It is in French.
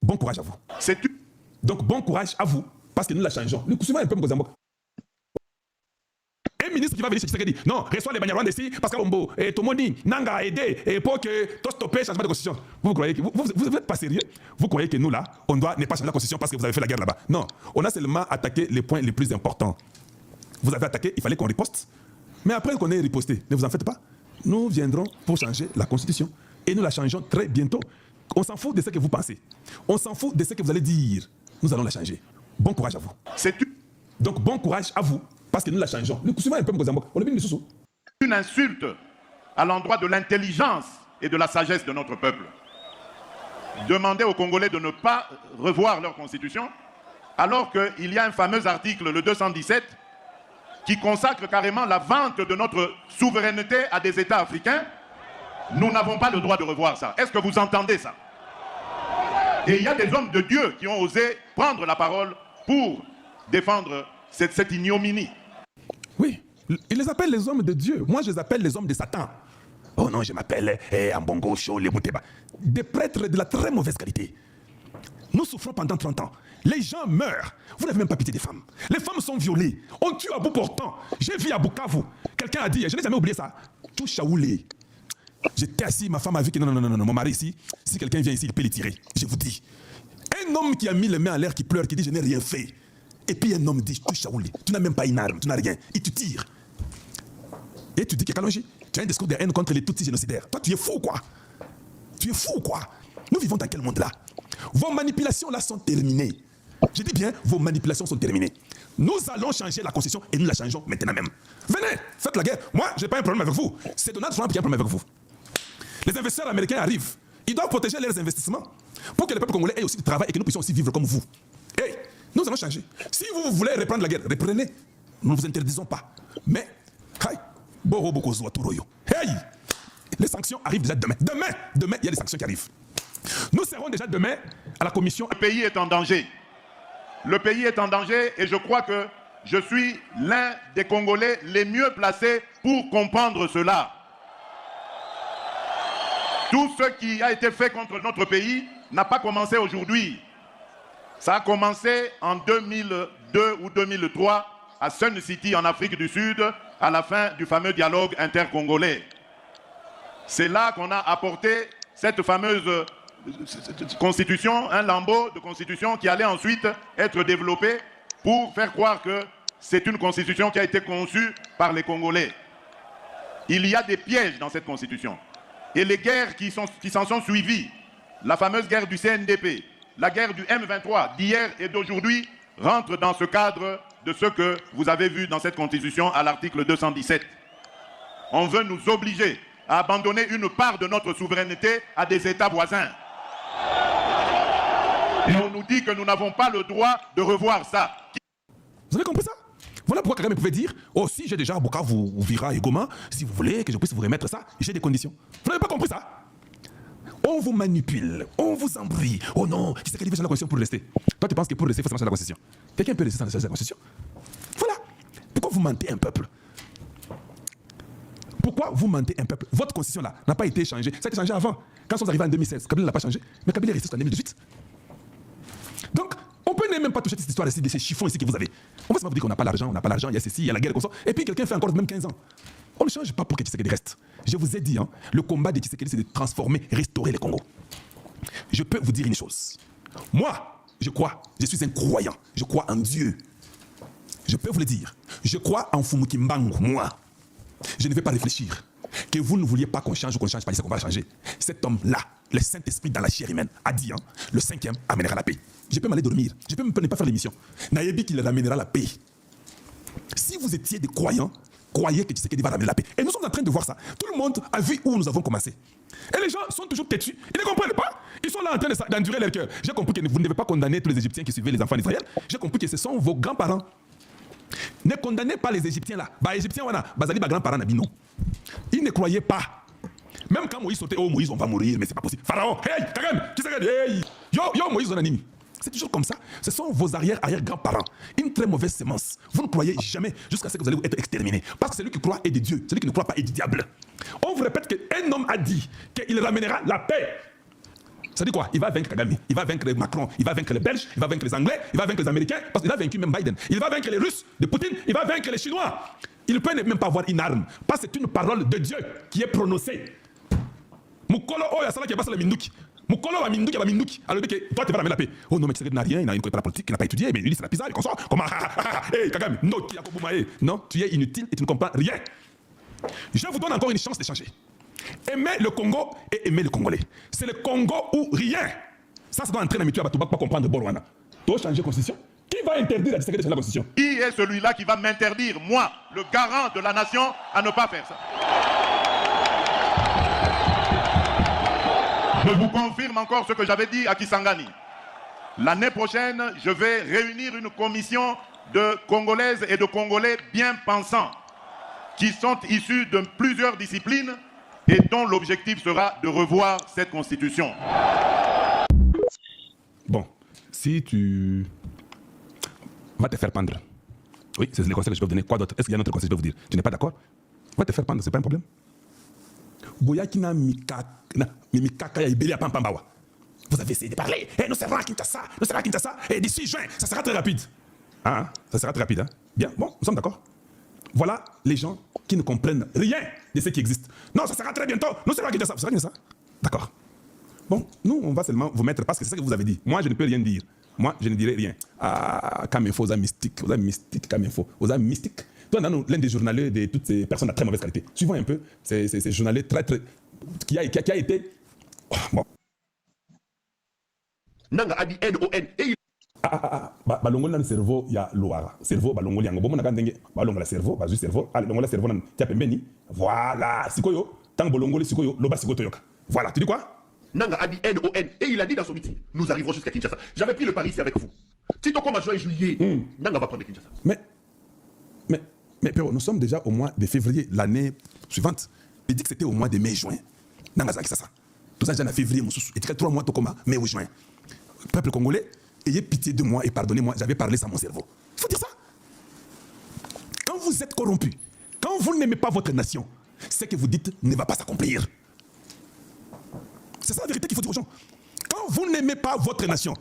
Bon courage à vous. Donc bon courage à vous, parce que nous la changeons. Nous souvent un peu Mozambique. Un ministre qui va venir chez Tshisekedi, non, reçoit les Banyarwanda ici, parce qu'Ombo, et Tomoni, Nanga a aidé, et pour que tout stopper le changement de constitution. Vous croyez que vous n'êtes pas sérieux? Vous croyez que nous là, on doit ne pas changer la constitution parce que vous avez fait la guerre là-bas? Non, on a seulement attaqué les points les plus importants. Vous avez attaqué, il fallait qu'on riposte. Mais après qu'on ait riposté, ne vous en faites pas. Nous viendrons pour changer la constitution. Et nous la changeons très bientôt. On s'en fout de ce que vous pensez. On s'en fout de ce que vous allez dire. Nous allons la changer. Bon courage à vous. Donc bon courage à vous, parce que nous la changeons. Nous souvent un peu Mozambique. On est bien sous. Une insulte à l'endroit de l'intelligence et de la sagesse de notre peuple. Demander aux Congolais de ne pas revoir leur constitution, alors qu'il y a un fameux article, le 217, qui consacre carrément la vente de notre souveraineté à des États africains. Nous n'avons pas le droit de revoir ça. Est-ce que vous entendez ça? Et il y a des hommes de Dieu qui ont osé prendre la parole pour défendre cette ignominie. Oui, ils les appellent les hommes de Dieu. Moi, je les appelle les hommes de Satan. Oh non, je m'appelle Ambongo Cho, les Mouteba. Des prêtres de la très mauvaise qualité. Nous souffrons pendant 30 ans. Les gens meurent. Vous n'avez même pas pitié des femmes. Les femmes sont violées. On tue à bout portant. J'ai vu à Bukavu. Quelqu'un a dit, je n'ai jamais oublié ça. Tout chaoulé. J'étais assis, ma femme a vu que non, mon mari ici, si quelqu'un vient ici, il peut les tirer. Je vous dis. Un homme qui a mis les mains en l'air, qui pleure, qui dit je n'ai rien fait. Et puis un homme dit, tu chaoulé. Tu n'as même pas une arme, tu n'as rien. Il te tire. Et tu dis que Kalonji, tu as un discours de haine contre les Tutsis génocidaires. Toi, tu es fou, quoi. Tu es fou, quoi. Nous vivons dans quel monde-là? Vos manipulations là sont terminées. Je dis bien, vos manipulations sont terminées. Nous allons changer la constitution et nous la changeons maintenant même. Venez, faites la guerre. Moi, je n'ai pas un problème avec vous. C'est Donald Trump qui a un problème avec vous. Les investisseurs américains arrivent. Ils doivent protéger leurs investissements pour que le peuple congolais ait aussi du travail et que nous puissions aussi vivre comme vous. Hey, nous allons changer. Si vous voulez reprendre la guerre, reprenez. Nous ne vous interdisons pas. Mais, hey, les sanctions arrivent déjà demain. Demain, il y a des sanctions qui arrivent. Nous serons déjà demain à la commission. Le pays est en danger. Le pays est en danger et je crois que je suis l'un des Congolais les mieux placés pour comprendre cela. Tout ce qui a été fait contre notre pays n'a pas commencé aujourd'hui. Ça a commencé en 2002 ou 2003 à Sun City en Afrique du Sud, à la fin du fameux dialogue intercongolais. C'est là qu'on a apporté cette fameuse constitution, un lambeau de constitution qui allait ensuite être développé pour faire croire que c'est une constitution qui a été conçue par les Congolais. Il y a des pièges dans cette constitution. Et les guerres qui s'en sont suivies, la fameuse guerre du CNDP, la guerre du M23 d'hier et d'aujourd'hui, rentrent dans ce cadre de ce que vous avez vu dans cette constitution à l'article 217. On veut nous obliger à abandonner une part de notre souveraineté à des États voisins. Et on nous dit que nous n'avons pas le droit de revoir ça. Vous avez compris ça? Voilà pourquoi Kagame pouvait dire, oh si j'ai déjà Bukavu ou Vira et Goma, si vous voulez que je puisse vous remettre ça, j'ai des conditions. Vous n'avez pas compris ça? On vous manipule, on vous embrouille. Oh non, c'est qu'il veut changer la constitution pour rester. Toi tu penses que pour rester, il faut changer la constitution. Quelqu'un peut rester sans changer la constitution? Voilà. Pourquoi vous mentez un peuple? Pourquoi vous mentez un peuple? Votre constitution là n'a pas été changée. Ça a été changé avant. Quand nous sommes arrivés en 2016, Kabila ne l'a pas changé. Mais Kabila est resté jusqu'en 2018. Donc, on peut même pas toucher cette histoire ici, de ces chiffons ici que vous avez. On va seulement vous dire qu'on n'a pas l'argent, il y a ceci, il y a la guerre comme ça. Et puis quelqu'un fait encore même 15 ans. On ne change pas pour que Tshisekedi reste. Je vous ai dit, hein, le combat de Tshisekedi, c'est de transformer, restaurer le Congo. Je peux vous dire une chose. Moi, je crois, je suis un croyant. Je crois en Dieu. Je peux vous le dire. Je crois en Fumuki Mbangu, moi. Je ne vais pas réfléchir. Que vous ne vouliez pas qu'on change ou qu'on ne change pas, c'est qu'on va changer. Cet homme-là, le Saint-Esprit dans la chair humaine, a dit, hein, le 5e amènera la paix. Je peux m'aller dormir. Je peux ne pas faire l'émission. Naïbi qu'il ramènera la paix. Si vous étiez des croyants, croyez que Tshisekedi va ramener la paix. Et nous sommes en train de voir ça. Tout le monde a vu où nous avons commencé. Et les gens sont toujours têtus. Ils ne comprennent pas. Ils sont là en train d'endurer leur cœur. J'ai compris que vous ne devez pas condamner tous les Égyptiens qui suivaient les enfants d'Israël. J'ai compris que ce sont vos grands-parents. Ne condamnez pas les Égyptiens là. Les Égyptiens, bazali ba grands-parents nabi non. Ils ne croyaient pas. Même quand Moïse sautait, oh Moïse, on va mourir, mais c'est pas possible. Pharaon, hey, Kagame, hey, yo Moïse, on anime. C'est toujours comme ça. Ce sont vos arrière-grands-parents. Une très mauvaise sémence. Vous ne croyez jamais jusqu'à ce que vous allez être exterminés. Parce que celui qui croit est de Dieu. Celui qui ne croit pas est du diable. On vous répète qu'un homme a dit qu'il ramènera la paix. Ça dit quoi? Il va vaincre Kagame, il va vaincre Macron, il va vaincre les Belges, il va vaincre les Anglais, il va vaincre les Américains, parce qu'il a vaincu même Biden. Il va vaincre les Russes de Poutine, il va vaincre les Chinois. Il ne peut même pas avoir une arme, parce que c'est une parole de Dieu qui est prononcée. Mukolo Oya Sala qui est passé le Minduki. Mukolo va Minduki va Minduki. Alors il dit que toi tu vas ramener la paix. Oh non, mais Tshisekedi n'a rien, il n'a pas la politique, il n'a pas étudié, mais lui c'est la bizarre, il consort. Comment? Hey Kagame, non, non, tu es inutile et tu ne comprends rien. Je vous donne encore une chance d'échanger. Aimer le Congo et aimer le Congolais. C'est le Congo ou rien. Ça doit entrer dans le mutuel, tu ne vas pas comprendre Borwana. Tu dois changer la constitution. Qui va interdire la Tshisekedi de changer la constitution? Qui est celui-là qui va m'interdire, moi, le garant de la nation, à ne pas faire ça? Je vous confirme encore ce que j'avais dit à Kisangani. L'année prochaine, je vais réunir une commission de Congolaises et de Congolais bien pensants qui sont issus de plusieurs disciplines et dont l'objectif sera de revoir cette constitution. Bon, si tu vas te faire pendre, oui, c'est le conseil que je peux vous donner. Quoi d'autre? Est-ce qu'il y a un autre conseil que je peux vous dire? Tu n'es pas d'accord? Va te faire pendre, c'est pas un problème. Boyakina Mikaka ya Ibeli à Pampambawa. Vous avez essayé de parler. Et nous serons à Kinshasa. Et d'ici juin, ça sera très rapide. Ah, ça sera très rapide. Hein? Bien, bon, nous sommes d'accord. Voilà les gens qui ne comprennent rien de ce qui existe. Non, ça sera très bientôt. Nous serons à Kinshasa. Vous serez à Kinshasa? D'accord. Bon, nous, on va seulement vous mettre parce que c'est ça que vous avez dit. Moi, je ne peux rien dire. Moi, je ne dirai rien. Ah, Kaminfo, aux mystique, Kaminfo, aux mystique. Toi, l'un des journaliers de toutes ces personnes à très mauvaise qualité. Suivons un peu ces journaliers très, qui a été. Oh, bon. Nanga adi N-O-N. Balongo nan cerveau ya loara. Cerveau balongo liango. Bon, on a gagné. Balongo la cerveau, bazu cerveau. Allez, balongo la cerveau nan tiapembeni. Voilà. Sikoyo. Tang bolongo le sikoyo. Loba sikoyo toyoka. Voilà. Tu dis quoi? Nanga a dit N-O-N. Et il a dit dans son meeting, nous arriverons jusqu'à Kinshasa. J'avais pris le pari ici avec vous. Tito comme à juin et juillet, Nanga va prendre Kinshasa. Mais Péro, nous sommes déjà au mois de février, l'année suivante. Il dit que c'était au mois de mai-juin. Nanga za Kinshasa. Tout ça déjà en février, mon sous. Et tu as 3 mois, Tokoma, mai ou juin. Peuple congolais, ayez pitié de moi et pardonnez-moi, j'avais parlé sans mon cerveau. Il faut dire ça. Quand vous êtes corrompu, quand vous n'aimez pas votre nation, ce que vous dites ne va pas s'accomplir. C'est ça la vérité qu'il faut dire aux gens. Quand vous n'aimez pas votre nation,